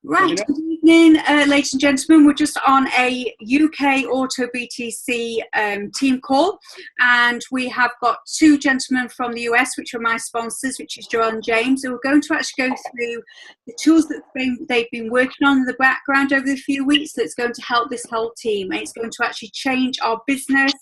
Right, good evening, ladies and gentlemen. We're just on a UK Autobtc team call, and we have got two gentlemen from the US, which are my sponsors, which is Joel and James. And we're going to actually go through the tools that they've been working on in the background over the few weeks that's going to help this whole team. And it's going to actually change our business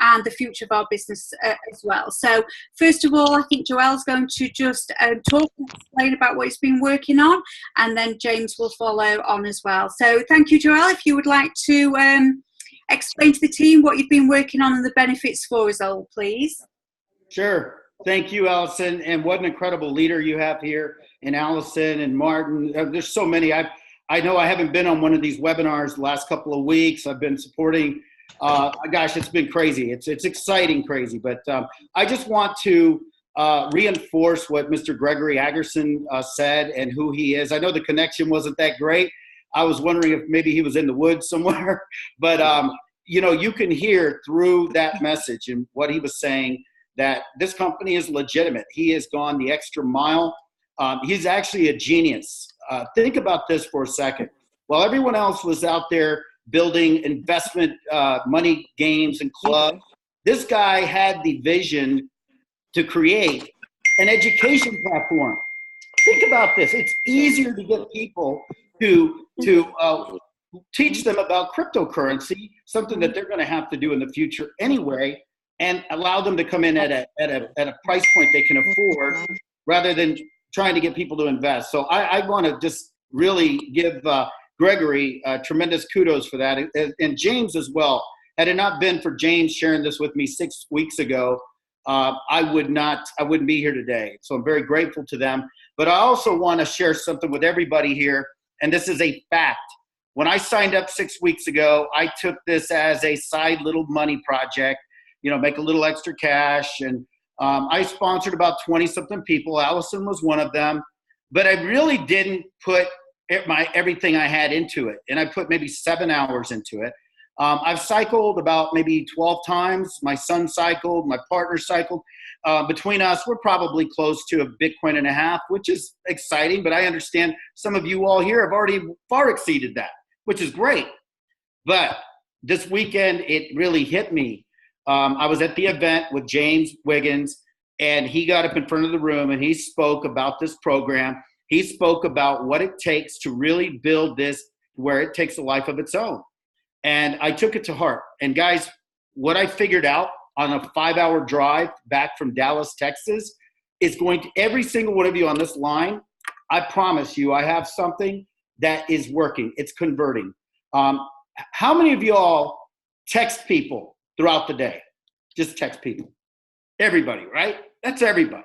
and the future of our business as well. So first of all, I think Joel's going to just talk and explain about what he's been working on, and then James will follow on as well. So thank you, Joel. If you would like to explain to the team what you've been working on and the benefits for us all, please. Sure. Thank you, Allison. And what an incredible leader you have here, and Allison and Martin. There's so many. I know I haven't been on one of these webinars the last couple of weeks. I've been supporting. Gosh, it's been crazy. It's exciting, crazy. But I just want to reinforce what Mr. Gregory Agerson said and who he is. I know the connection wasn't that great. I was wondering if maybe he was in the woods somewhere. But, you know, you can hear through that message and what he was saying that this company is legitimate. He has gone the extra mile. He's actually a genius. Think about this for a second. While everyone else was out there building investment money games and clubs, this guy had the vision to create an education platform. Think about this. It's easier to get people to teach them about cryptocurrency, something that they're going to have to do in the future anyway, and allow them to come in at a price point they can afford rather than trying to get people to invest. So I want to just really give Gregory tremendous kudos for that, and James as well. Had it not been for James sharing this with me 6 weeks ago, I wouldn't be here today. So I'm very grateful to them. But I also want to share something with everybody here, and this is a fact. When I signed up 6 weeks ago, I took this as a side little money project, you know, make a little extra cash. And I sponsored about 20-something people. Allison was one of them. But I really didn't put everything I had into it. And I put maybe 7 hours into it. I've cycled about maybe 12 times. My son cycled, my partner cycled. Between us, we're probably close to a Bitcoin and a half, which is exciting. But I understand some of you all here have already far exceeded that, which is great. But this weekend, it really hit me. I was at the event with James Wiggins, and he got up in front of the room and he spoke about this program. He spoke about what it takes to really build this where it takes a life of its own. And I took it to heart. And guys, what I figured out on a 5-hour drive back from Dallas, Texas, is going to every single one of you on this line, I promise you, I have something that is working. It's converting. How many of y'all text people throughout the day? Just text people. Everybody, right? That's everybody.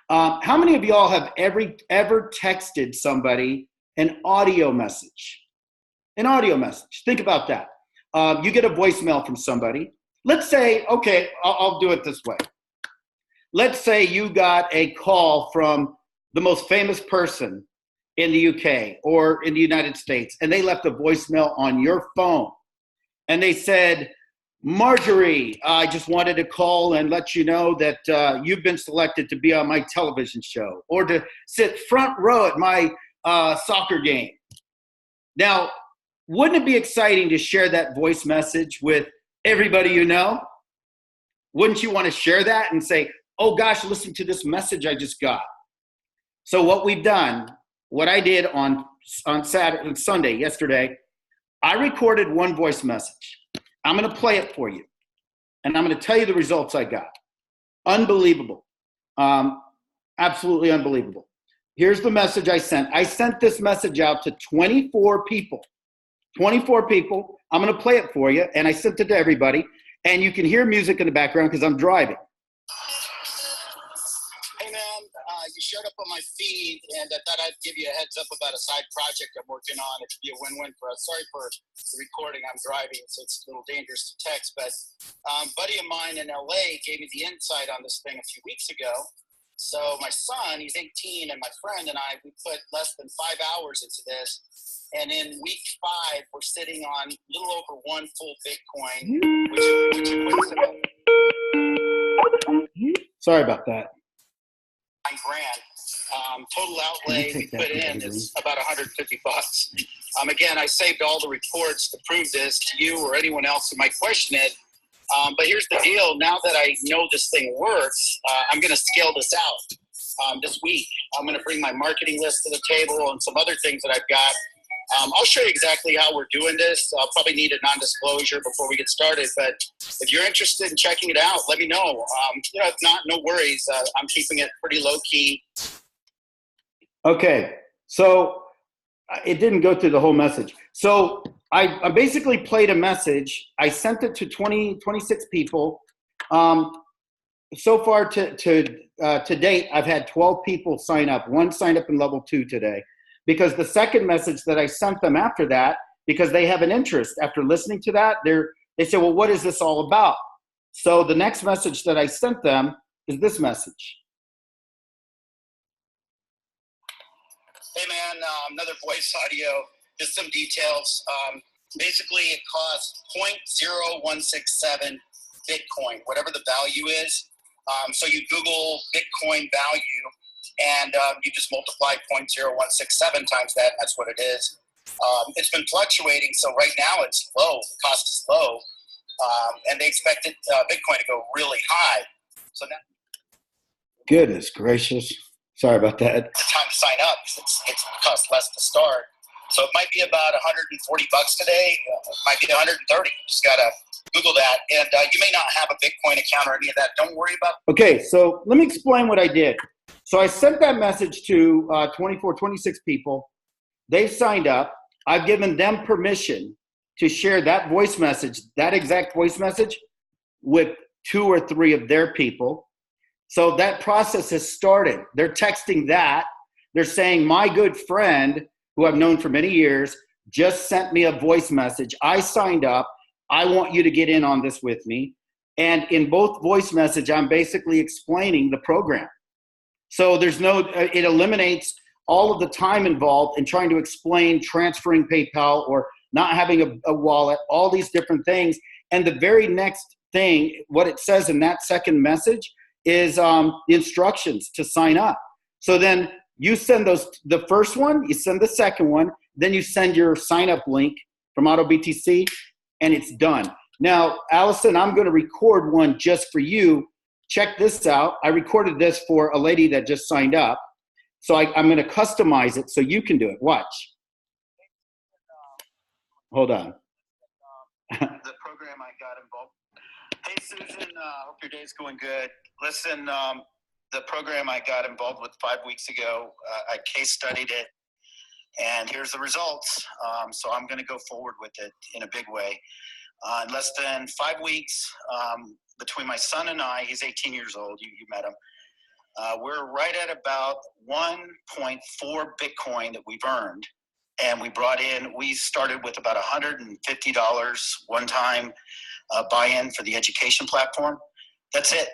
How many of y'all have ever texted somebody an audio message? An audio message. Think about that. You get a voicemail from somebody. Let's say, okay, I'll do it this way. Let's say you got a call from the most famous person in the UK or in the United States, and they left a voicemail on your phone. And they said, Marjorie, I just wanted to call and let you know that you've been selected to be on my television show or to sit front row at my soccer game. Now, wouldn't it be exciting to share that voice message with everybody you know? Wouldn't you want to share that and say, oh gosh, listen to this message I just got? So what we've done, what I did on Saturday and Sunday, yesterday, I recorded one voice message. I'm going to play it for you. And I'm going to tell you the results I got. Unbelievable. Absolutely unbelievable. Here's the message I sent. I sent this message out to 24 people. 24 people. I'm going to play it for you. And I sent it to everybody. And you can hear music in the background because I'm driving. Hey, man, you showed up on my feed, and I thought I'd give you a heads up about a side project I'm working on. It could be a win-win for us. Sorry for the recording. I'm driving, so it's a little dangerous to text. But a buddy of mine in LA gave me the insight on this thing a few weeks ago. So my son, he's 18, and my friend and I, we put less than 5 hours into this. And in week 5, we're sitting on a little over 1 full Bitcoin, which equates to Sorry about that. $9 grand. Total outlay we put in is about 150 bucks. Again, I saved all the reports to prove this to you or anyone else who might question it. But here's the deal. Now that I know this thing works, I'm going to scale this out this week. I'm going to bring my marketing list to the table and some other things that I've got. I'll show you exactly how we're doing this. I'll probably need a non-disclosure before we get started. But if you're interested in checking it out, let me know. If not, no worries. I'm keeping it pretty low-key. Okay, so it didn't go through the whole message. So I basically played a message. I sent it to 26 people. So far to date, I've had 12 people sign up. One signed up in level 2 today. Because the second message that I sent them after that, because they have an interest after listening to that, they say, well, what is this all about? So the next message that I sent them is this message. Hey man, another voice audio, just some details. Basically it costs 0.0167 Bitcoin, whatever the value is. So you Google Bitcoin value, and you just multiply 0.0167 times that, that's what it is. It's been fluctuating, so right now it's low, the cost is low, and they expected Bitcoin to go really high. So now, goodness gracious. Sorry about that. it's the time to sign up, because it costs less to start. So it might be about 140 bucks today, it might be 130, just gotta Google that, and you may not have a Bitcoin account or any of that, don't worry about it. Okay, so let me explain what I did. So I sent that message to 26 people. They've signed up. I've given them permission to share that voice message, that exact voice message, with 2 or 3 of their people. So that process has started. They're texting that. They're saying, my good friend, who I've known for many years, just sent me a voice message. I signed up. I want you to get in on this with me. And in both voice message, I'm basically explaining the program. So it eliminates all of the time involved in trying to explain transferring PayPal or not having a wallet, all these different things. And the very next thing, what it says in that second message is the instructions to sign up. So then you send the first one, you send the second one, then you send your sign up link from AutoBTC, and it's done. Now, Allison, I'm going to record one just for you. Check this out. I recorded this for a lady that just signed up. So I'm going to customize it so you can do it. Watch. Hold on. The program I got involved. Hey, Susan, hope your day's going good. Listen, the program I got involved with 5 weeks ago, I case studied it, and here's the results. So I'm going to go forward with it in a big way. In less than 5 weeks, between my son and I, he's 18 years old, you met him, we're right at about 1.4 Bitcoin that we've earned. And we started with about $150 one-time buy-in for the education platform. That's it.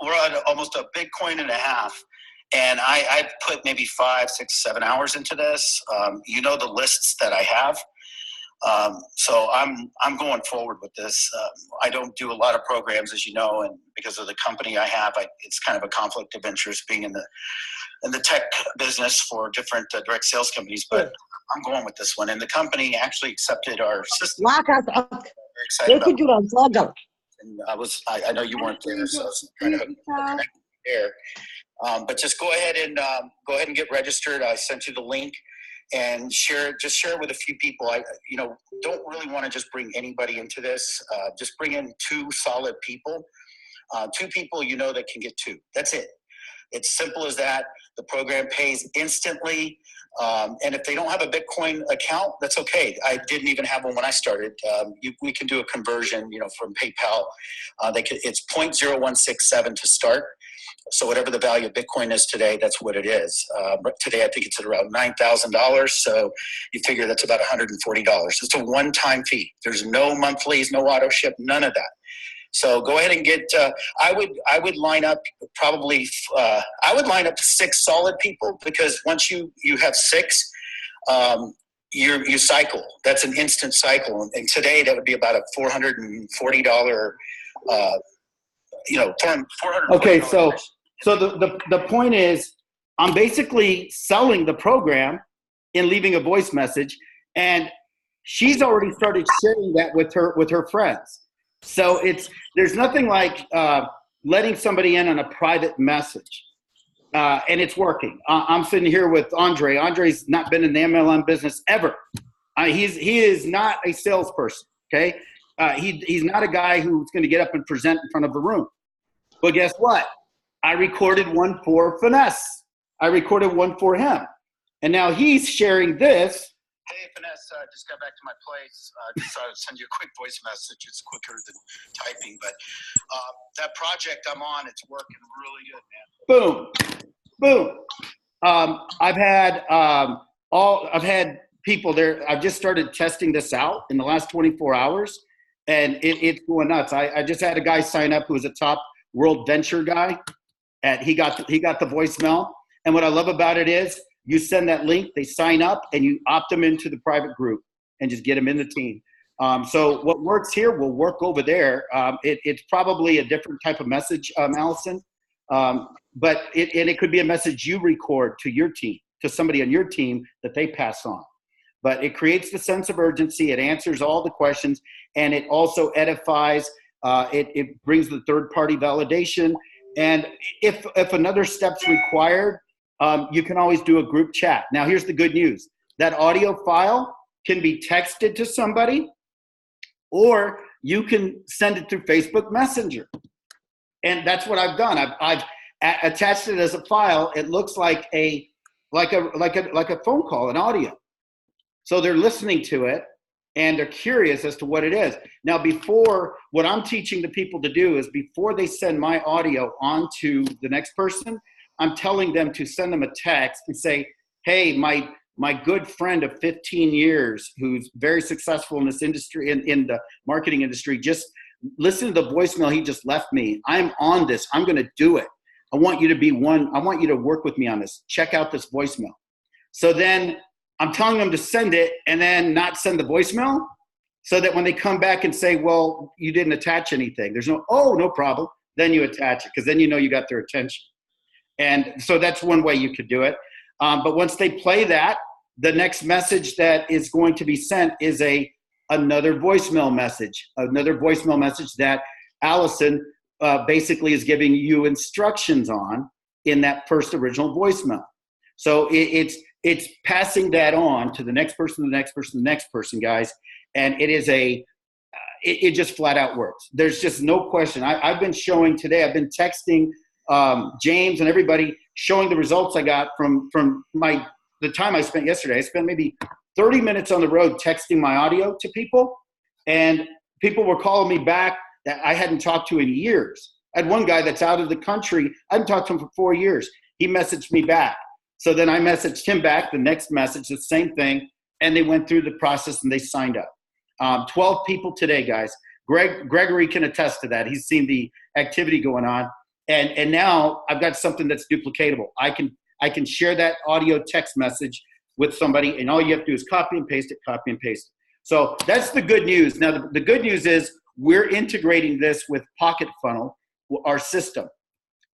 we're at almost a Bitcoin and a half. And I've put maybe 5, 6, 7 hours into this. The lists that I have. So I'm going forward with this. I don't do a lot of programs, as you know, and because of the company I have, it's kind of a conflict of interest being in the tech business for different direct sales companies. But I'm going with this one, and the company actually accepted our system. Very excited about it. And I know you weren't there, so I was kind of there. But just go ahead and get registered. I sent you the link. And share it with a few people. I don't really want to just bring anybody into this. Just bring in 2 solid people. 2 people that can get 2. That's it. It's simple as that. The program pays instantly. And if they don't have a Bitcoin account, that's okay. I didn't even have one when I started. We can do a conversion, from PayPal. It's 0.0167 to start. So whatever the value of Bitcoin is today, that's what it is. But today, I think it's at around $9,000. So you figure that's about $140. It's a one-time fee. There's no monthlies, no auto ship, none of that. So go ahead and get. I would line up probably. I would line up 6 solid people, because once you have 6, you cycle. That's an instant cycle, and today that would be about a $440. $440. Okay, so So the point is, I'm basically selling the program and leaving a voice message, and she's already started sharing that with her friends. So there's nothing like letting somebody in on a private message, and it's working. I'm sitting here with Andre. Andre's not been in the MLM business ever. He is not a salesperson. Okay, he's not a guy who's going to get up and present in front of the room. But guess what? I recorded one for Finesse. I recorded one for him, and now he's sharing this. Hey, Finesse, just got back to my place. Just thought I'd send you a quick voice message. It's quicker than typing, but that project I'm on, it's working really good, man. Boom, boom. I've had people there. I've just started testing this out in the last 24 hours, and it's going nuts. I just had a guy sign up who was a top world venture guy, and he got the voicemail. And what I love about it is, you send that link, they sign up, and you opt them into the private group and just get them in the team. So what works here will work over there. It's probably a different type of message, Allison, but it could be a message you record to your team, to somebody on your team that they pass on. But it creates the sense of urgency. It answers all the questions, and it also edifies. It brings the third-party validation. And if another step's required, you can always do a group chat. Now, here's the good news. That audio file can be texted to somebody, or you can send it through Facebook Messenger. And that's what I've done. I've attached it as a file. It looks like a phone call, an audio. So they're listening to it, and they're curious as to what it is. Now, what I'm teaching the people to do is, before they send my audio on to the next person, I'm telling them to send them a text and say, hey, my good friend of 15 years who's very successful in this industry, in the marketing industry, just listen to the voicemail he just left me. I'm on this. I'm going to do it. I want you to be one. I want you to work with me on this. Check out this voicemail. So then I'm telling them to send it and then not send the voicemail, so that when they come back and say, well, you didn't attach anything, there's no problem. Then you attach it, because then you know you got their attention. And so that's one way you could do it. But once they play that, the next message that is going to be sent is another voicemail message that Allison basically is giving you instructions on in that first original voicemail. So it's passing that on to the next person, the next person, the next person, guys. And it just flat out works. There's just no question. I've been showing today, I've been texting James and everybody, showing the results I got from the time I spent yesterday. I spent maybe 30 minutes on the road texting my audio to people, and people were calling me back that I hadn't talked to in years. I had one guy that's out of the country. I hadn't talked to him for 4 years. He messaged me back. So then I messaged him back, the next message, the same thing, and they went through the process and they signed up. 12 people today, guys. Gregory can attest to that. He's seen the activity going on. And now I've got something that's duplicatable. I can share that audio text message with somebody, and all you have to do is copy and paste it. So that's the good news. Now, the good news is we're integrating this with Pocket Funnell, our system,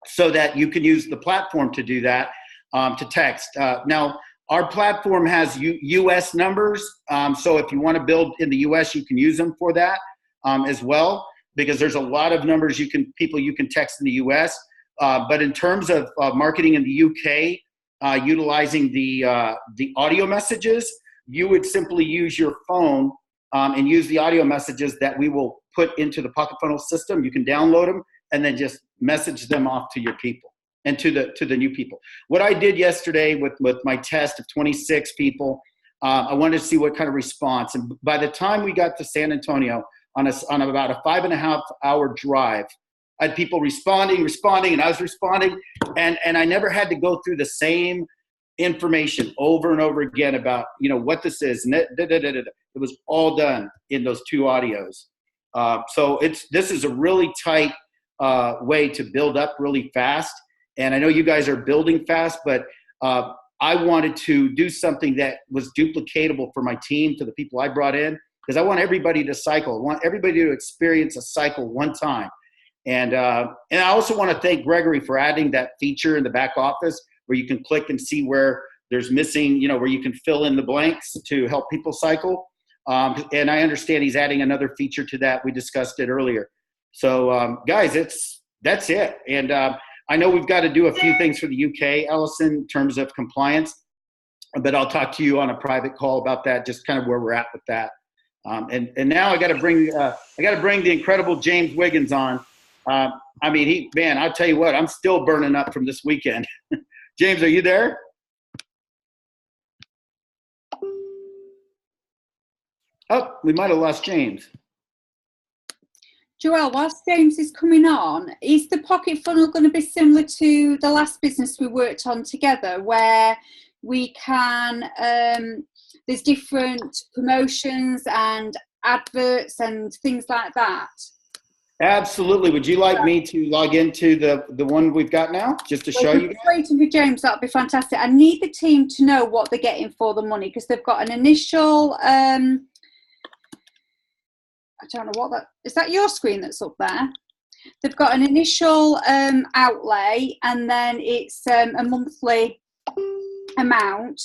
so that you can use the platform to do that, to text. Now, our platform has U.S. numbers, so if you want to build in the U.S., you can use them for that as well, because there's a lot of numbers people you can text in the U.S. But in terms of marketing in the U.K., utilizing the audio messages, you would simply use your phone and use the audio messages that we will put into the Pocket Funnell system. You can download them and then just message them off to your people and to the new people. What I did yesterday with my test of 26 people, I wanted to see what kind of response. And by the time we got to San Antonio, on about a 5.5 hour drive, I had people responding, and I was responding, and I never had to go through the same information over and over again about what this is. And it was all done in those 2 audios. So this is a really tight way to build up really fast. And I know you guys are building fast, but I wanted to do something that was duplicatable for my team, to the people I brought in, because I want everybody to cycle. I want everybody to experience a cycle one time. And I also want to thank Gregory for adding that feature in the back office where you can click and see where there's missing, you know, where you can fill in the blanks to help people cycle. And I understand he's adding another feature to that. We discussed it earlier. So guys, that's it. And I know we've got to do a few things for the UK, Allison, in terms of compliance, but I'll talk to you on a private call about that, just kind of where we're at with that. And now I got to bring the incredible James Wiggins on. I mean, man, I'll tell you what, I'm still burning up from this weekend. James, are you there? Oh, we might have lost James. Joelle, whilst James is coming on, is the Pocket Funnel going to be similar to the last business we worked on together, where we can, there's different promotions and adverts and things like that? Absolutely. Would you like me to log into the one we've got now, just to show you guys? Waiting for James, that'd be fantastic. I need the team to know what they're getting for the money, because they've got an initial, I don't know what that is. That your screen that's up there? They've got an initial outlay, and then it's a monthly amount.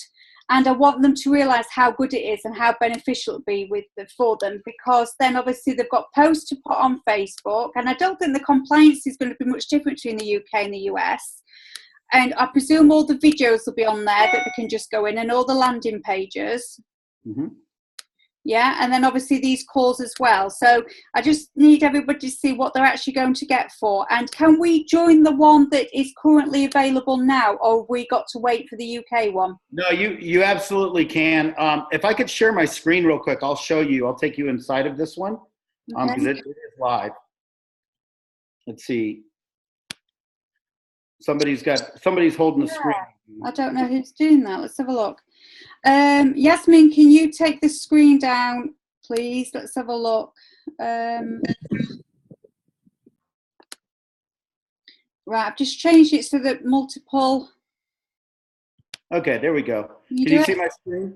And I want them to realise how good it is and how beneficial it'll be for them, because then obviously they've got posts to put on Facebook, and I don't think the compliance is going to be much different between the UK and the US. And I presume all the videos will be on there that they can just go in, and all the landing pages. Mm-hmm. Yeah, and then obviously these calls as well. So I just need everybody to see what they're actually going to get for. And can we join the one that is currently available now, or have we got to wait for the UK one? No, you absolutely can. If I could share my screen real quick, I'll show you. I'll take you inside of this one because it is live. Let's see. Somebody's holding the screen. I don't know who's doing that. Let's have a look. Yasmin, can you take the screen down, please? Let's have a look. Right, I've just changed it so that multiple. Okay, there we go. Can you see my screen?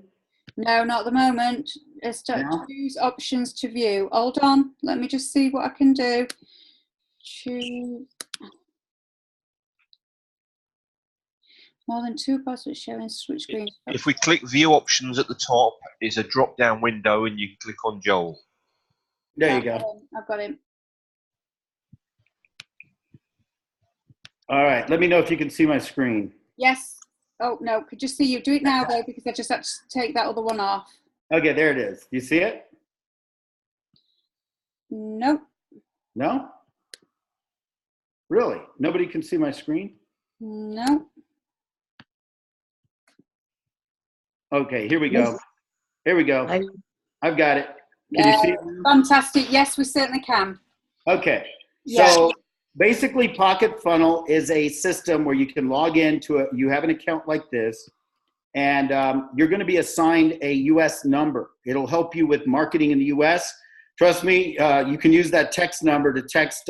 No, not at the moment. Let's choose options to view. Hold on. Let me just see what I can do. Choose. More than two buttons showing switch screen. If we click view options at the top, is a drop down window and you can click on Joel. There you go. I've got him. All right, let me know if you can see my screen. Yes. Oh, no, could just see you. Do it now, though, because I just had to take that other one off. Okay, there it is. You see it? Nope. No? Really? Nobody can see my screen? No. Okay, here we go. Here we go. I've got it. Can you see it? Fantastic. Yes, we certainly can. Okay. Yes. So basically, Pocket Funnel is a system where you can log into you have an account like this, and you're going to be assigned a U.S. number. It'll help you with marketing in the U.S. Trust me, you can use that text number to text.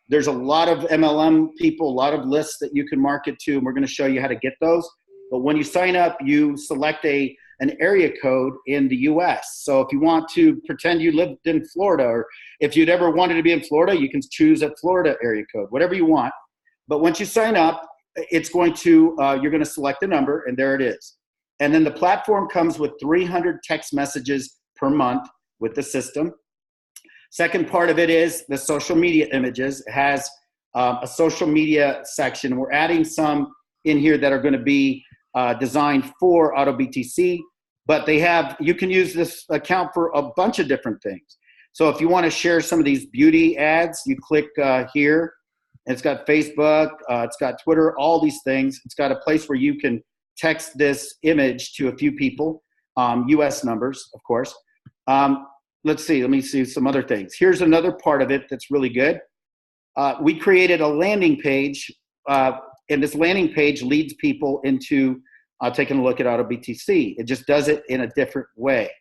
There's a lot of MLM people, a lot of lists that you can market to, and we're going to show you how to get those. But when you sign up, you select an area code in the U.S. So if you want to pretend you lived in Florida, or if you'd ever wanted to be in Florida, you can choose a Florida area code, whatever you want. But once you sign up, it's going to you're going to select a number, and there it is. And then the platform comes with 300 text messages per month with the system. Second part of it is the social media images. It has a social media section. We're adding some in here that are going to be designed for Autobtc, but you can use this account for a bunch of different things. So if you want to share some of these beauty ads, you click here. It's got Facebook, it's got Twitter, all these things. It's got a place where you can text this image to a few people, US numbers, of course. Let's see, let me see some other things. Here's another part of it that's really good. We created a landing page, and this landing page leads people into taking a look at Autobtc. It just does it in a different way.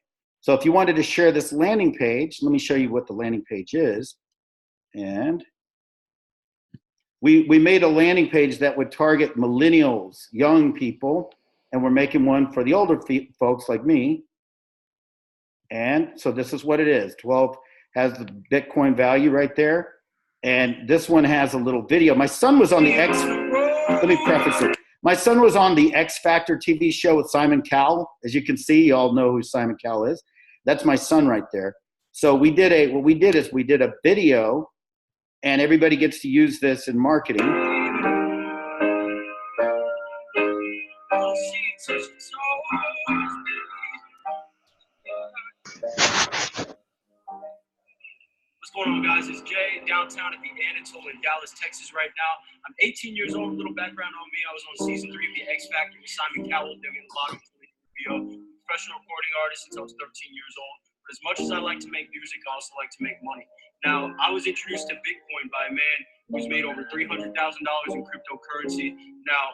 So if you wanted to share this landing page, let me show you what the landing page is. And we made a landing page that would target millennials, young people, and we're making one for the older folks like me. And so this is what it is. 12 has the Bitcoin value right there. And this one has a little video. My son was on the let me preface it. My son was on the X Factor TV show with Simon Cowell. As you can see, you all know who Simon Cowell is. That's my son right there. So what we did is we did a video, and everybody gets to use this in marketing. What's going on, guys? It's Jay, downtown at the Anatole in Dallas, Texas right now. I'm 18 years old. A little background on me. I was on season 3 of the X Factor with Simon Cowell, doing a lot of professional recording artist since I was 13 years old. But as much as I like to make music, I also like to make money. Now, I was introduced to Bitcoin by a man who's made over $300,000 in cryptocurrency. Now,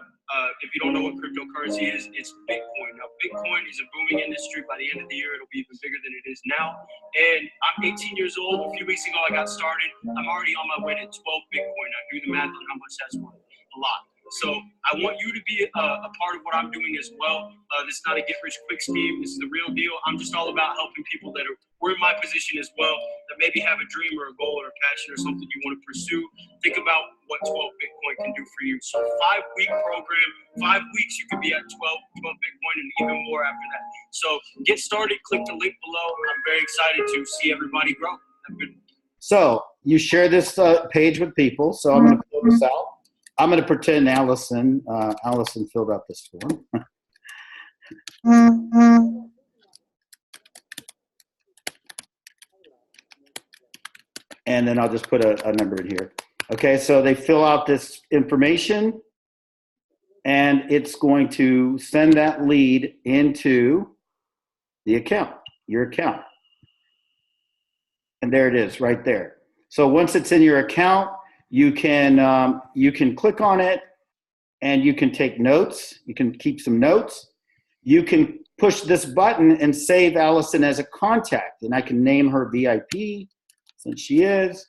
if you don't know what cryptocurrency is, it's Bitcoin. Now, Bitcoin is a booming industry. By the end of the year, it'll be even bigger than it is now. And I'm 18 years old. A few weeks ago, I got started. I'm already on my way to 12 Bitcoin. I do the math on how much that's worth. A lot. So I want you to be a part of what I'm doing as well. This is not a get-rich-quick scheme. This is the real deal. I'm just all about helping people that were in my position as well, that maybe have a dream or a goal or a passion or something you want to pursue. Think about what 12 Bitcoin can do for you. So 5-week program, 5 weeks you could be at 12 Bitcoin and even more after that. So get started. Click the link below. I'm very excited to see everybody grow. Have a good one. So you share this page with people. So I'm going to fill this out. I'm going to pretend Allison filled out this form. And then I'll just put a number in here. Okay, so they fill out this information, and it's going to send that lead into the account, your account. And there it is right there. So once it's in your account, you can click on it, and you can take notes. You can keep some notes. You can push this button and save Allison as a contact, and I can name her VIP since she is.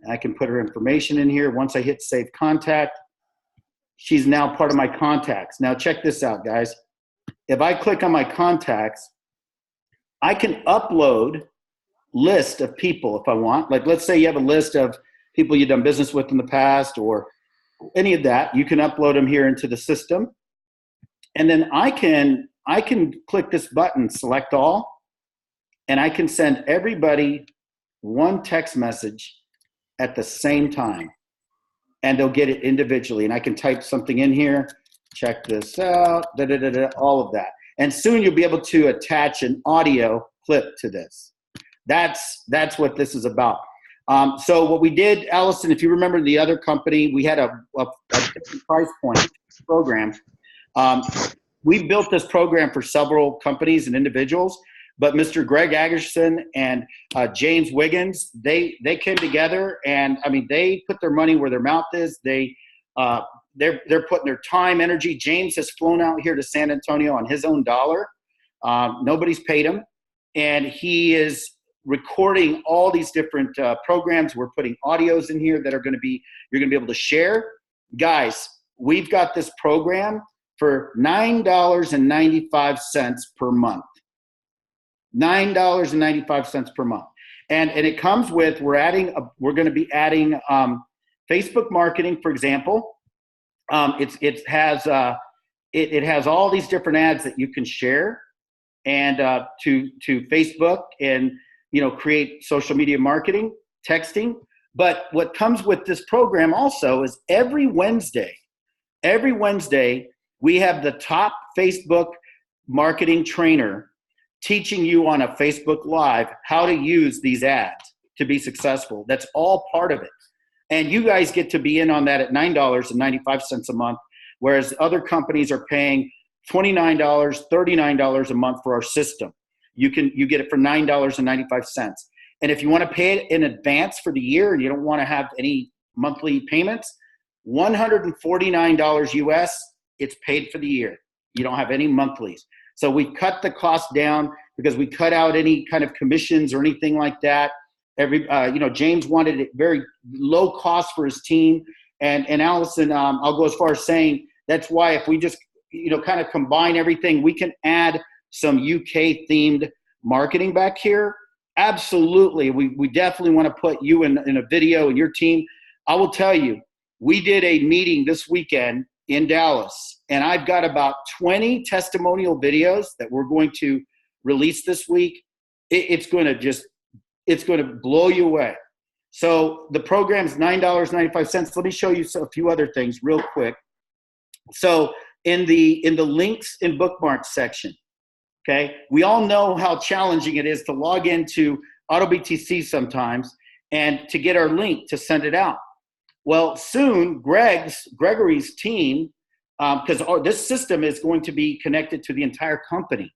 I can put her information in here. Once I hit save contact, she's now part of my contacts. Now check this out, guys. If I click on my contacts, I can upload list of people if I want. Like, let's say you have a list of people you've done business with in the past or any of that. You can upload them here into the system. And then I can click this button, select all, and I can send everybody one text message at the same time. And they'll get it individually. And I can type something in here, check this out, all of that. And soon you'll be able to attach an audio clip to this. That's what this is about. So what we did, Allison, if you remember the other company, we had a different price point program. We built this program for several companies and individuals, but Mr. Greg Agerson and James Wiggins, they came together, and I mean, they put their money where their mouth is. They're putting their time, energy. James has flown out here to San Antonio on his own dollar. Nobody's paid him, and he is recording all these different programs. We're putting audios in here that are going to be, you're going to be able to share. Guys, we've got this program for $9.95 per month. $9.95 per month. And it comes with, we're going to be adding Facebook marketing, for example. It has all these different ads that you can share and to Facebook and, create social media marketing, texting. But what comes with this program also is every Wednesday, we have the top Facebook marketing trainer teaching you on a Facebook Live how to use these ads to be successful. That's all part of it. And you guys get to be in on that at $9.95 a month, whereas other companies are paying $29, $39 a month for our system. You get it for $9.95. And if you want to pay it in advance for the year and you don't want to have any monthly payments, $149 US, it's paid for the year. You don't have any monthlies. So we cut the cost down because we cut out any kind of commissions or anything like that. James wanted it very low cost for his team. And Allison, I'll go as far as saying that's why if we just, kind of combine everything, we can add some UK themed marketing back here. Absolutely. We definitely want to put you in a video and your team. I will tell you, we did a meeting this weekend in Dallas, and I've got about 20 testimonial videos that we're going to release this week. It's going to blow you away. So the program's $9.95. Let me show you a few other things real quick. So in the links and bookmarks section, okay, we all know how challenging it is to log into AutoBTC sometimes and to get our link to send it out. Well, soon Gregory's team, because this system is going to be connected to the entire company.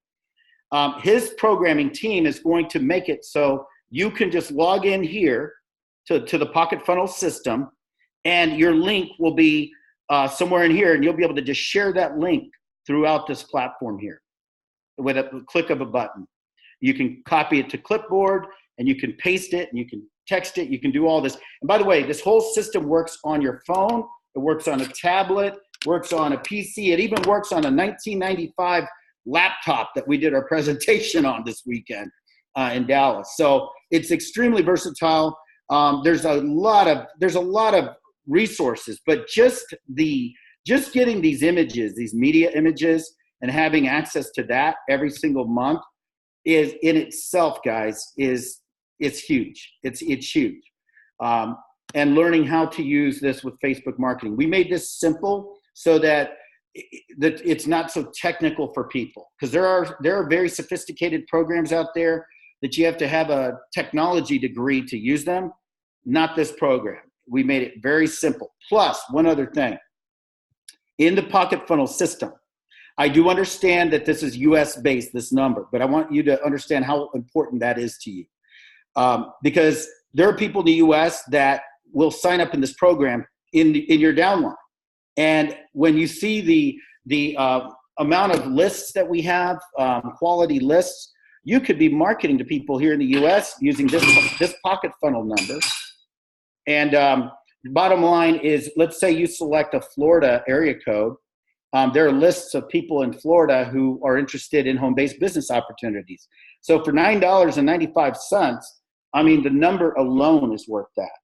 His programming team is going to make it so you can just log in here to the Pocket Funnell system, and your link will be somewhere in here, and you'll be able to just share that link throughout this platform here with a click of a button. You can copy it to clipboard, and you can paste it, and you can text it. You can do all this. And by the way, this whole system works on your phone. It works on a tablet, works on a PC. It even works on a 1995 laptop that we did our presentation on this weekend in Dallas. So it's extremely versatile. There's a lot of resources, but just getting these images, these media images, and having access to that every single month is in itself, guys, it's huge. It's huge. And learning how to use this with Facebook marketing. We made this simple so that it's not so technical for people, because there are very sophisticated programs out there that you have to have a technology degree to use them. Not this program. We made it very simple. Plus, one other thing. In the Pocket Funnell system, I do understand that this is US based, this number, but I want you to understand how important that is to you. Because there are people in the US that will sign up in this program in your downline. And when you see the amount of lists that we have, quality lists, you could be marketing to people here in the US using this Pocket Funnell number. And the bottom line is, let's say you select a Florida area code. There are lists of people in Florida who are interested in home-based business opportunities. So for $9.95, I mean, the number alone is worth that.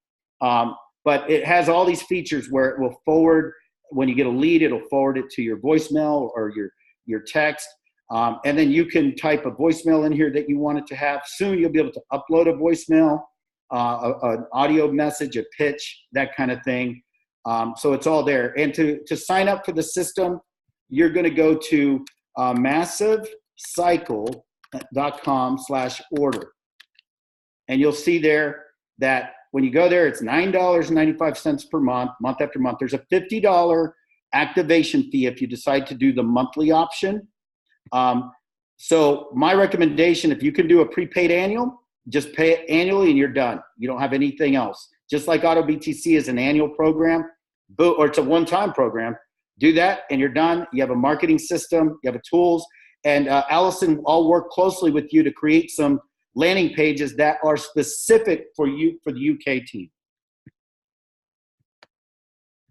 But it has all these features where it will forward, when you get a lead, it'll forward it to your voicemail or your text. And then you can type a voicemail in here that you want it to have. Soon you'll be able to upload a voicemail, an audio message, a pitch, that kind of thing. So it's all there. And to sign up for the system, you're going to go to massivecycle.com/order. And you'll see there that when you go there, it's $9.95 per month, month after month. There's a $50 activation fee if you decide to do the monthly option. So my recommendation, if you can do a prepaid annual, just pay it annually and you're done. You don't have anything else. Just like AutoBTC is an annual program, or it's a one-time program, do that and you're done. You have a marketing system, you have a tools, and Allison, I'll work closely with you to create some landing pages that are specific for you, for the UK team.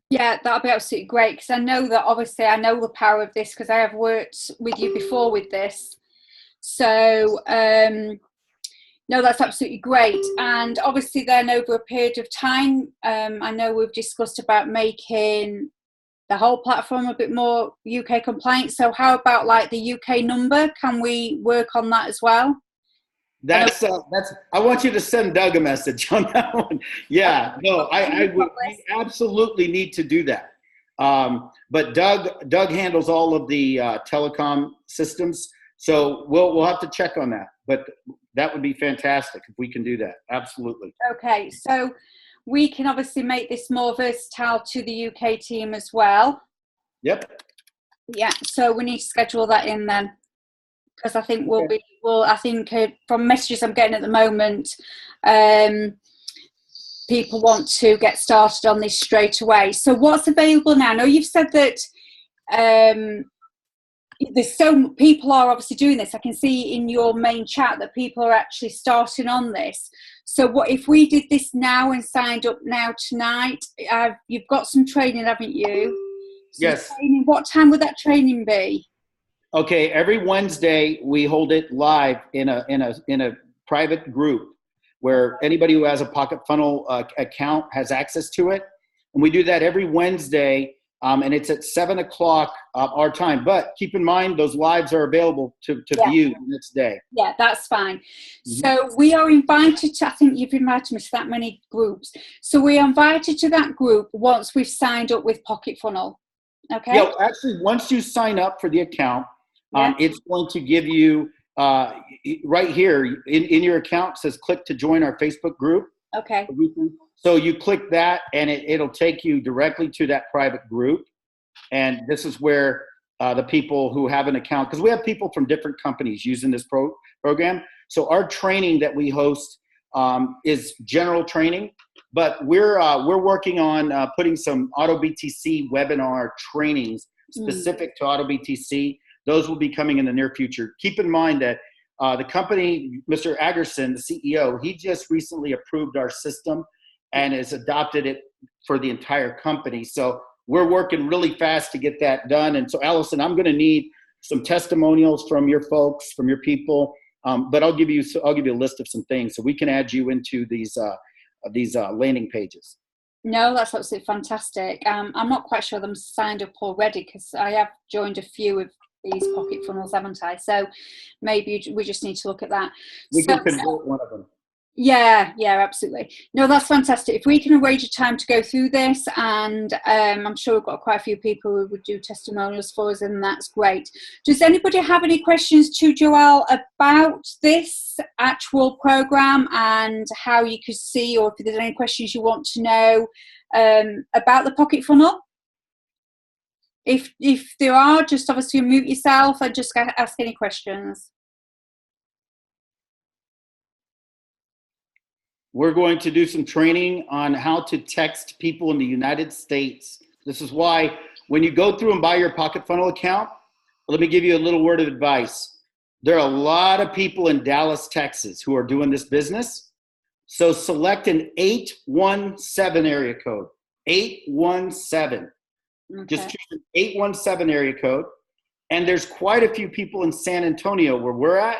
Yeah, that'll be absolutely great, because I know that obviously I know the power of this because I have worked with you before with this. So no, that's absolutely great. And obviously then over a period of time, I know we've discussed about making the whole platform a bit more UK compliant. So how about like the UK number? Can we work on that as well? That's I want you to send Doug a message on that one. Yeah, no, we absolutely need to do that. But Doug handles all of the telecom systems, so we'll have to check on that. But that would be fantastic if we can do that. Absolutely. Okay, so we can obviously make this more versatile to the UK team as well. Yep. Yeah, so we need to schedule that in then, because I think from messages I'm getting at the moment, people want to get started on this straight away. So what's available now? I know you've said that people are obviously doing this. I can see in your main chat that people are actually starting on this. So what if we did this now and signed up now tonight? You've got some training, haven't you? Yes. Training, what time would that training be? Okay, every Wednesday we hold it live in a private group where anybody who has a Pocket Funnel account has access to it. And we do that every Wednesday, and it's at 7 o'clock our time. But keep in mind, those lives are available to view the next day. Yeah, that's fine. So we are invited to, I think you've invited me to that many groups. So we are invited to that group once we've signed up with Pocket Funnel. Okay? Yeah, actually, once you sign up for the account, it's going to give you, right here in your account, says click to join our Facebook group. Okay. So you click that, and it'll take you directly to that private group. And this is where the people who have an account, because we have people from different companies using this program. So our training that we host is general training, but we're working on putting some Autobtc webinar trainings specific to Autobtc. Those will be coming in the near future. Keep in mind that the company, Mr. Agerson, the CEO, he just recently approved our system and has adopted it for the entire company. So we're working really fast to get that done. And so, Allison, I'm going to need some testimonials from your folks, from your people. But I'll give you a list of some things so we can add you into these landing pages. No, that's absolutely fantastic. I'm not quite sure I'm signed up already because I have joined a few of these Pocket Funnels, haven't I? So maybe we just need to look at that. We can convert one of them. Yeah, absolutely. No, that's fantastic. If we can arrange a time to go through this, and I'm sure we've got quite a few people who would do testimonials for us, and that's great. Does anybody have any questions to Joelle about this actual program and how you could see, or if there's any questions you want to know about the Pocket Funnel? If there are, just obviously mute yourself and just ask any questions. We're going to do some training on how to text people in the United States. This is why when you go through and buy your Pocket Funnel account, let me give you a little word of advice. There are a lot of people in Dallas, Texas who are doing this business. So select an 817 area code, 817. Okay. Just choose an 817 area code. And there's quite a few people in San Antonio where we're at.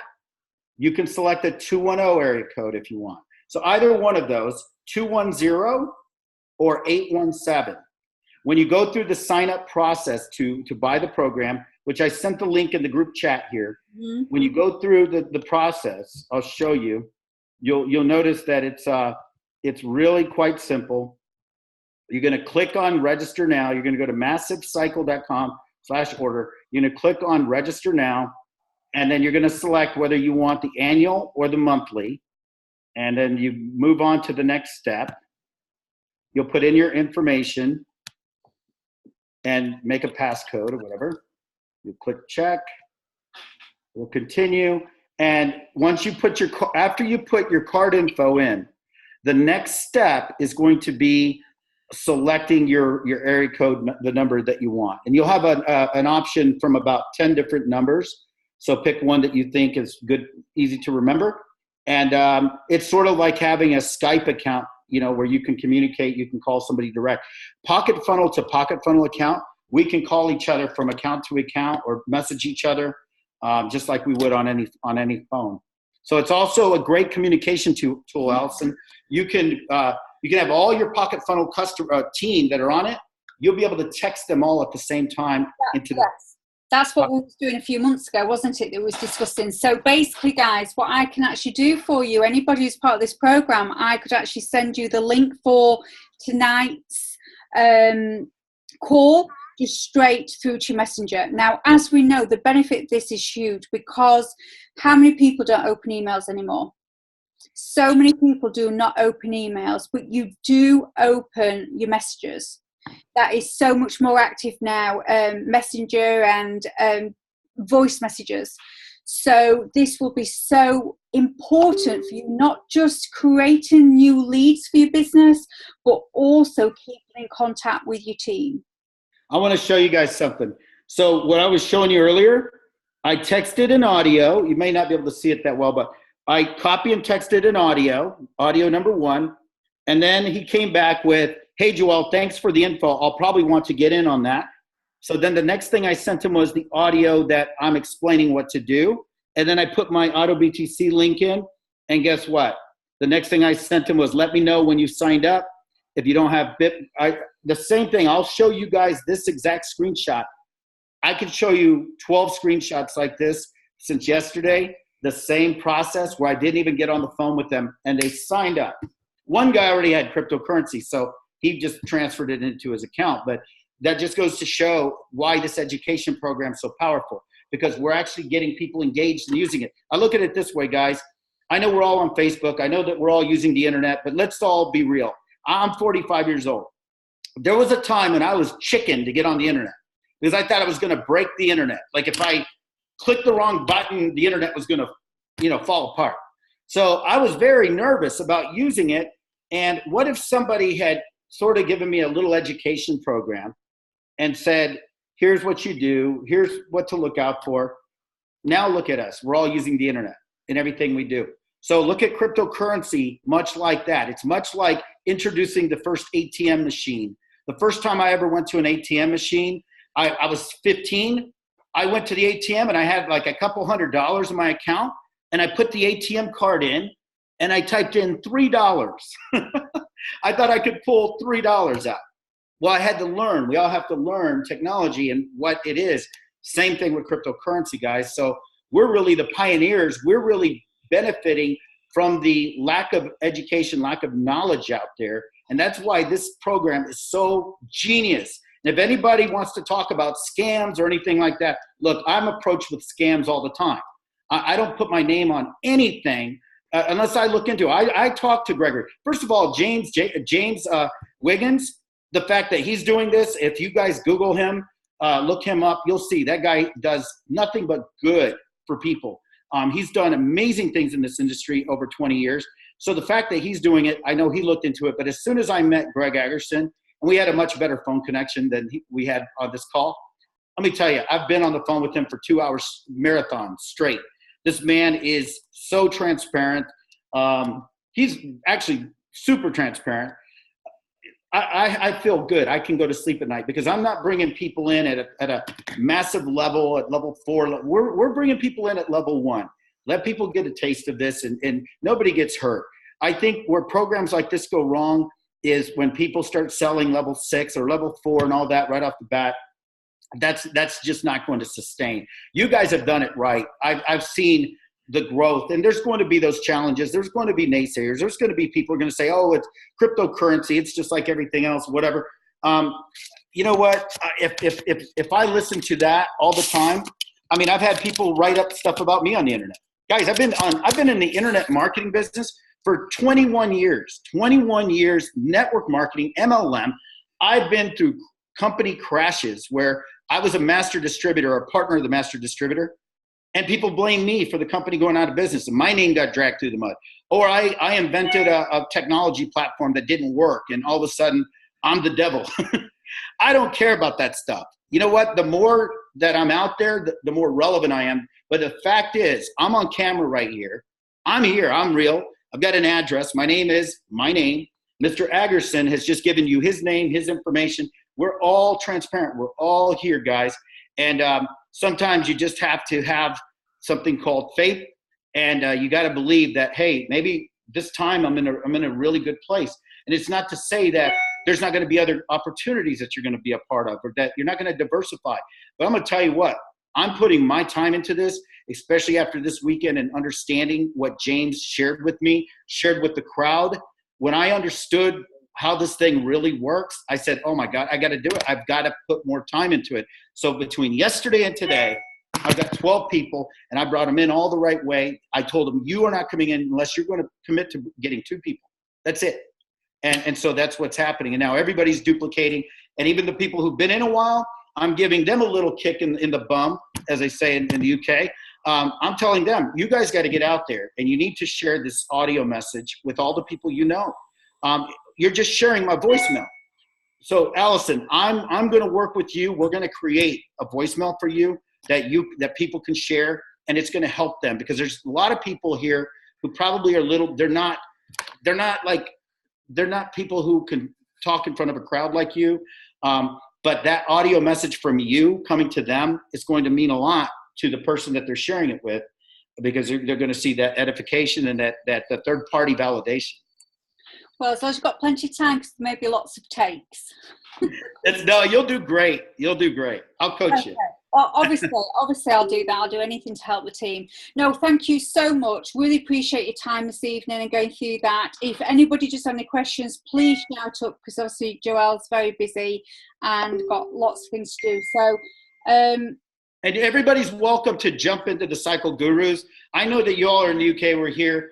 You can select a 210 area code if you want. So either one of those, 210 or 817. When you go through the sign-up process to buy the program, which I sent the link in the group chat here, when you go through the process, I'll show you, you'll notice that it's really quite simple. You're going to click on register now. You're going to go to massivecycle.com/order. You're going to click on register now, and then you're going to select whether you want the annual or the monthly. And then you move on to the next step. You'll put in your information and make a passcode or whatever. You click check. We'll continue. And once you put after you put your card info in, the next step is going to be selecting your area code, the number that you want. And you'll have an option from about 10 different numbers. So pick one that you think is good, easy to remember. And it's sort of like having a Skype account, where you can communicate, you can call somebody direct. Pocket Funnel to Pocket Funnel account, we can call each other from account to account or message each other just like we would on any phone. So it's also a great communication tool, Allison. You can have all your Pocket Funnel customer team that are on it. You'll be able to text them all at the same time into the. That's what we were doing a few months ago, wasn't it, that we was discussing. So basically, guys, what I can actually do for you, anybody who's part of this program, I could actually send you the link for tonight's call just straight through to your messenger. Now, as we know, the benefit of this is huge because how many people don't open emails anymore? So many people do not open emails, but you do open your messages. That is so much more active now, messenger and voice messages. So this will be so important for you, not just creating new leads for your business, but also keeping in contact with your team. I want to show you guys something. So what I was showing you earlier, I texted an audio. You may not be able to see it that well, but I copy and texted an audio number 1. And then he came back with, hey, Joelle, thanks for the info. I'll probably want to get in on that. So then the next thing I sent him was the audio that I'm explaining what to do. And then I put my Autobtc link in. And guess what? The next thing I sent him was, let me know when you signed up. If you don't have the same thing, I'll show you guys this exact screenshot. I could show you 12 screenshots like this since yesterday, the same process where I didn't even get on the phone with them and they signed up. One guy already had cryptocurrency, so he just transferred it into his account. But that just goes to show why this education program is so powerful, because we're actually getting people engaged in using it. I look at it this way, guys. I know we're all on Facebook. I know that we're all using the internet, but let's all be real. I'm 45 years old. There was a time when I was chicken to get on the internet because I thought I was going to break the internet. Like if I clicked the wrong button, the internet was going to, fall apart. So I was very nervous about using it. And what if somebody had sort of given me a little education program and said, here's what you do, here's what to look out for. Now look at us. We're all using the internet in everything we do. So look at cryptocurrency much like that. It's much like introducing the first ATM machine. The first time I ever went to an ATM machine, I was 15. I went to the ATM and I had like a couple $100 in my account, and I put the ATM card in and I typed in $3. I thought I could pull $3 out. Well, I had to learn. We all have to learn technology and what it is. Same thing with cryptocurrency, guys. So we're really the pioneers. We're really benefiting from the lack of education, lack of knowledge out there. And that's why this program is so genius. And if anybody wants to talk about scams or anything like that, look, I'm approached with scams all the time. I don't put my name on anything unless I look into it. I talk to Gregory. First of all, James Wiggins, the fact that he's doing this, if you guys Google him, look him up, you'll see that guy does nothing but good for people. He's done amazing things in this industry over 20 years. So the fact that he's doing it, I know he looked into it. But as soon as I met Greg Agerson, and we had a much better phone connection than we had on this call, let me tell you, I've been on the phone with him for 2 hours marathon straight. This man is so transparent. He's actually super transparent. I feel good. I can go to sleep at night because I'm not bringing people in at a massive level, at level 4. We're bringing people in at level 1. Let people get a taste of this, and nobody gets hurt. I think where programs like this go wrong is when people start selling level 6 or level 4 and all that right off the bat. That's just not going to sustain. You guys have done it right. I've seen the growth, and there's going to be those challenges. There's going to be naysayers. There's going to be people who are going to say, oh, it's cryptocurrency. It's just like everything else, whatever. You know what? If I listen to that all the time, I mean, I've had people write up stuff about me on the internet. Guys, I've been in the internet marketing business for 21 years. 21 years, network marketing, MLM. I've been through company crashes where I was a master distributor, or a partner of the master distributor, and people blame me for the company going out of business, and my name got dragged through the mud. Or I invented a technology platform that didn't work, and all of a sudden, I'm the devil. I don't care about that stuff. You know what? The more that I'm out there, the more relevant I am. But the fact is, I'm on camera right here. I'm here. I'm real. I've got an address. My name is my name. Mr. Agerson has just given you his name, his information. We're all transparent. We're all here, guys. And sometimes you just have to have something called faith, and you got to believe that, hey, maybe this time I'm in a really good place. And it's not to say that there's not going to be other opportunities that you're going to be a part of, or that you're not going to diversify. But I'm going to tell you what, I'm putting my time into this, especially after this weekend, and understanding what James shared with me, shared with the crowd. When I understood how this thing really works, I said, oh my God, I got to do it. I've got to put more time into it. So between yesterday and today, I've got 12 people, and I brought them in all the right way. I told them, you are not coming in unless you're going to commit to getting 2 people. That's it. And so that's what's happening. And now everybody's duplicating. And even the people who've been in a while, I'm giving them a little kick in the bum, as they say in the UK. I'm telling them, you guys got to get out there, and you need to share this audio message with all the people you know. You're just sharing my voicemail. So Allison, I'm going to work with you. We're going to create a voicemail for you that people can share, and it's going to help them, because there's a lot of people here who probably are they're not people who can talk in front of a crowd like you. But that audio message from you coming to them is going to mean a lot to the person that they're sharing it with. because they're going to see that edification and that the third party validation. Well, as long as you've got plenty of time, because there may be lots of takes. No, you'll do great. You'll do great. I'll coach you. Well, obviously I'll do that. I'll do anything to help the team. No, thank you so much. Really appreciate your time this evening and going through that. If anybody just has any questions, please shout up, because obviously Joelle's very busy and got lots of things to do. So, and everybody's welcome to jump into the Cycle Gurus. I know that you all are in the UK. We're here.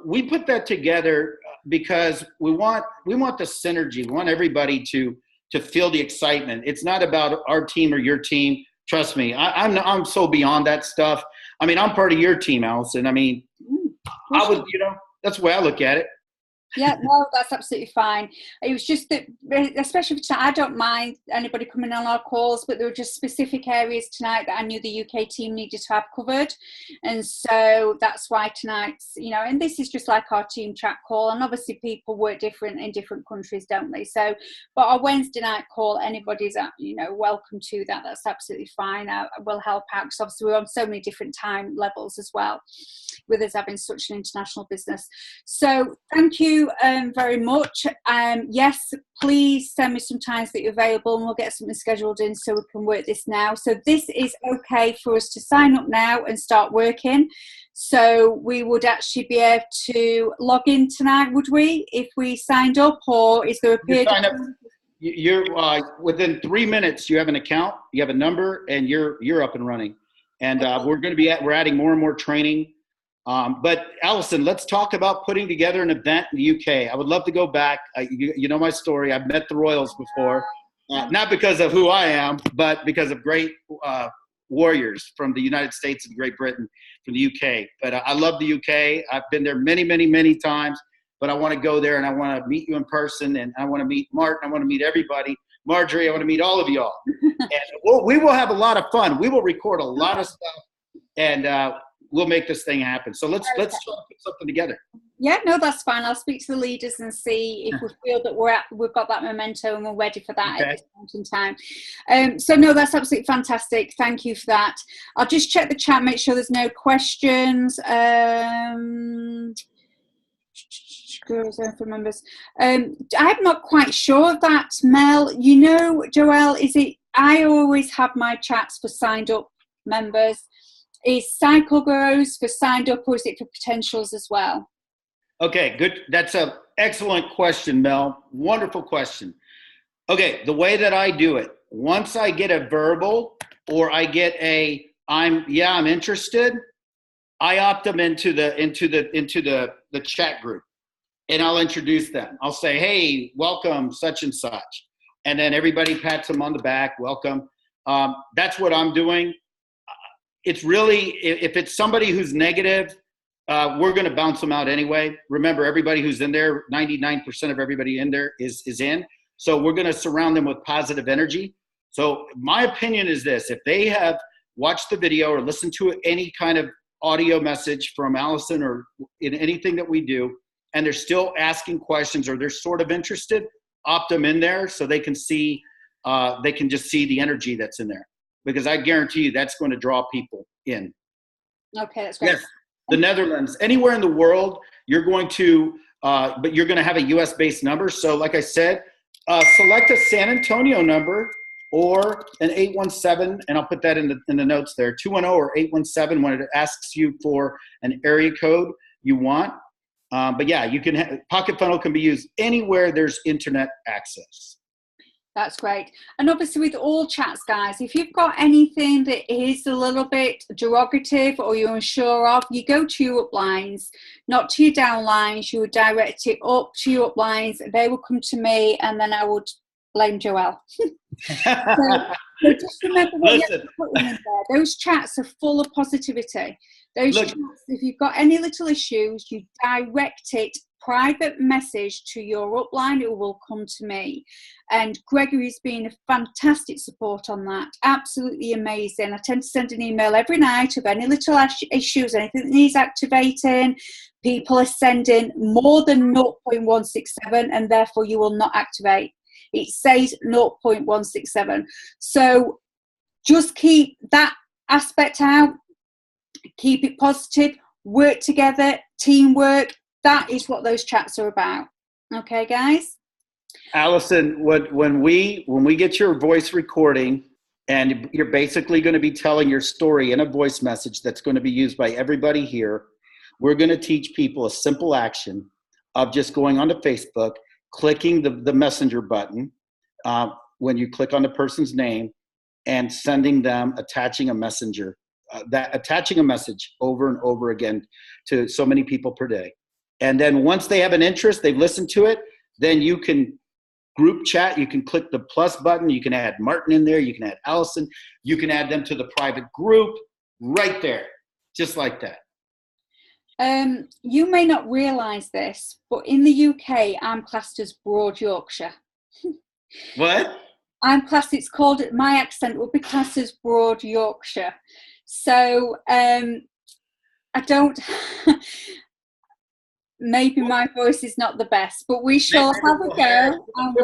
We put that together because we want the synergy. We want everybody to feel the excitement. It's not about our team or your team. Trust me, I'm so beyond that stuff. I mean, I'm part of your team, Allison. I mean, that's the way I look at it. Yeah, no, that's absolutely fine. It was just that, especially for tonight, I don't mind anybody coming on our calls, but there were just specific areas tonight that I knew the UK team needed to have covered. And so that's why tonight's, and this is just like our team chat call. And obviously people work different in different countries, don't they? So, but our Wednesday night call, anybody's, welcome to that. That's absolutely fine. I will help out, because obviously we're on so many different time levels as well, with us having such an international business. So thank you very much. Yes, please send me some times that you're available, and we'll get something scheduled in so we can work this now. So this is okay for us to sign up now and start working. So we would actually be able to log in tonight, would we, if we signed up, or is there a period? You're within 3 minutes. You have an account, you have a number, and you're up and running. And we're adding more and more training. But Allison, let's talk about putting together an event in the UK. I would love to go back. You know my story. I've met the Royals before, not because of who I am, but because of great warriors from the United States and Great Britain, from the UK. But I love the UK. I've been there many, many, many times. But I want to go there, and I want to meet you in person, and I want to meet Martin. I want to meet everybody. Marjorie, I want to meet all of y'all. And we will have a lot of fun. We will record a lot of stuff, and we'll make this thing happen. So let's try to put something together. Yeah, no, that's fine. I'll speak to the leaders and see if we feel that we've got that momentum and we're ready for that at this point in time. So no, that's absolutely fantastic. Thank you for that. I'll just check the chat, make sure there's no questions. For members, I'm not quite sure of that, Mel. Joelle, is it? I always have my chats for signed up members. Is Cycle Grows for signed up, or is it for potentials as well? Okay, good. That's an excellent question, Mel. Wonderful question. Okay, the way that I do it, once I get a verbal or I get I'm interested, I opt them into the chat group, and I'll introduce them. I'll say, hey, welcome, such and such, and then everybody pats them on the back, welcome. That's what I'm doing. It's really, if it's somebody who's negative, we're going to bounce them out anyway. Remember, everybody who's in there, 99% of everybody in there is in. So we're going to surround them with positive energy. So my opinion is this: if they have watched the video or listened to any kind of audio message from Allison or in anything that we do, and they're still asking questions or they're sort of interested, opt them in there so they can see, they can just see the energy that's in there. Because I guarantee you that's going to draw people in. Okay, that's great. Yes, the Netherlands, anywhere in the world, you're going to, but you're going to have a US-based number. So like I said, select a San Antonio number or an 817, and I'll put that in the notes there, 210 or 817 when it asks you for an area code you want. But yeah, you can Pocket Funnel can be used anywhere there's internet access. That's great. And obviously with all chats, guys, if you've got anything that is a little bit derogative or you're unsure of, you go to your uplines, not to your downlines. You would direct it up to your uplines. They will come to me, and then I would blame Joelle. So just remember what you have to put in there. Those chats are full of positivity. Those chats, if you've got any little issues, you direct it, private message to your upline. It will come to me. And Gregory's been a fantastic support on that. Absolutely amazing. I tend to send an email every night of any little issues, anything that needs activating. People are sending more than 0.167, and therefore you will not activate. It says 0.167. So just keep that aspect out. keep it positive, work together, teamwork. That is what those chats are about. Okay, guys? Allison, when we get your voice recording, and you're basically going to be telling your story in a voice message that's going to be used by everybody here, we're going to teach people a simple action of just going onto Facebook, clicking the messenger button when you click on the person's name, and sending them, attaching a messenger, attaching a message over and over again to so many people per day. And then once they have an interest, they've listened to it, then you can group chat, you can click the plus button, you can add Martin in there, you can add Allison, you can add them to the private group right there, just like that. You may not realise this, but in the UK, I'm classed as Broad Yorkshire. What? I'm classed, it's called, my accent will be classed as Broad Yorkshire. So I don't, maybe my voice is not the best, but we shall have a go and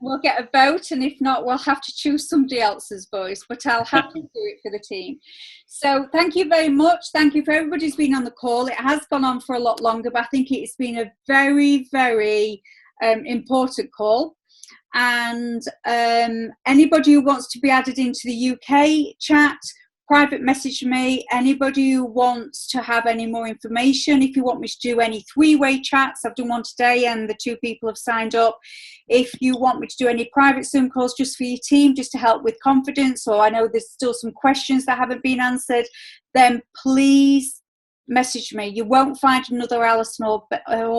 we'll get a vote, and if not, we'll have to choose somebody else's voice, but I'll have to do it for the team. So thank you very much. Thank you for everybody who's been on the call. It has gone on for a lot longer, but I think it's been a very, very important call. And anybody who wants to be added into the UK chat, private message me. Anybody who wants to have any more information, if you want me to do any three-way chats, I've done one today and the 2 people have signed up. If you want me to do any private Zoom calls just for your team, just to help with confidence, or I know there's still some questions that haven't been answered, then please message me. You won't find another Alison or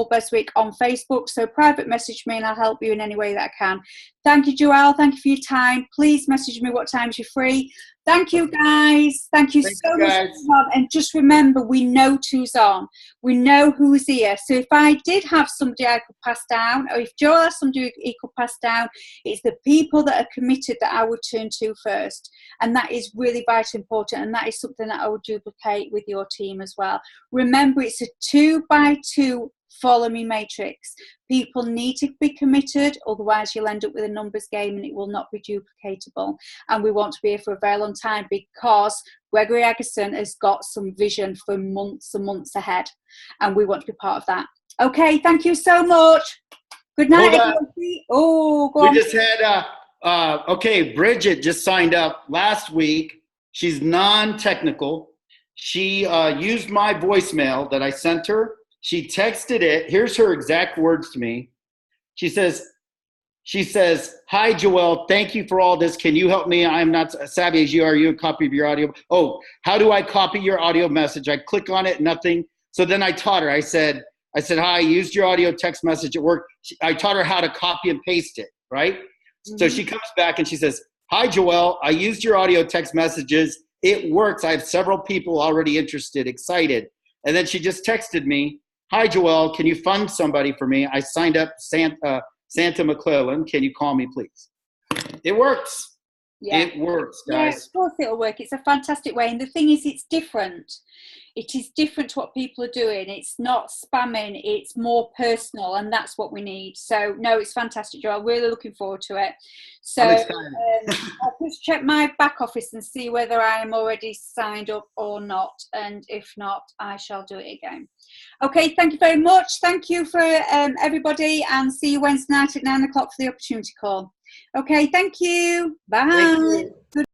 Beswick on Facebook, so private message me and I'll help you in any way that I can. Thank you, Joelle. Thank you for your time. Please message me what times you're free. Thank you, guys. Thank you so much. And just remember, we know who's on. We know who's here. So if I did have somebody I could pass down, or if Joel has somebody he could pass down, it's the people that are committed that I would turn to first. And that is really vitally important. And that is something that I would duplicate with your team as well. Remember, it's a 2x2 follow me matrix. People need to be committed, otherwise you'll end up with a numbers game and it will not be duplicatable. And we want to be here for a very long time, because Gregory Agason has got some vision for months and months ahead, and we want to be part of that. Okay, thank you so much. Good night, everybody. Oh, go on. We just had okay, Bridget just signed up last week. She's non-technical. She used my voicemail that I sent her. She texted it. Here's her exact words to me. She says, "Hi, Joelle. Thank you for all this. Can you help me? I'm not savvy as you are. You a copy of your audio. Oh, how do I copy your audio message? I click on it, nothing. So then I taught her. I said, hi, I used your audio text message. It worked. I taught her how to copy and paste it, right? Mm-hmm. So she comes back and she says, hi, Joelle. I used your audio text messages. It works. I have several people already interested, excited. And then she just texted me, hi, Joelle, can you fund somebody for me? I signed up Santa McClellan. Can you call me, please? It works. Yeah. It works, guys. Yeah, of course it'll work. It's a fantastic way. And the thing is, it's different. It is different to what people are doing. It's not spamming. It's more personal. And that's what we need. So, no, it's fantastic, Joel. Really looking forward to it. So I'll just check my back office and see whether I am already signed up or not. And if not, I shall do it again. Okay, thank you very much. Thank you for everybody, and see you Wednesday night at 9 o'clock for the opportunity call. Okay, thank you. Bye. Thank you. Good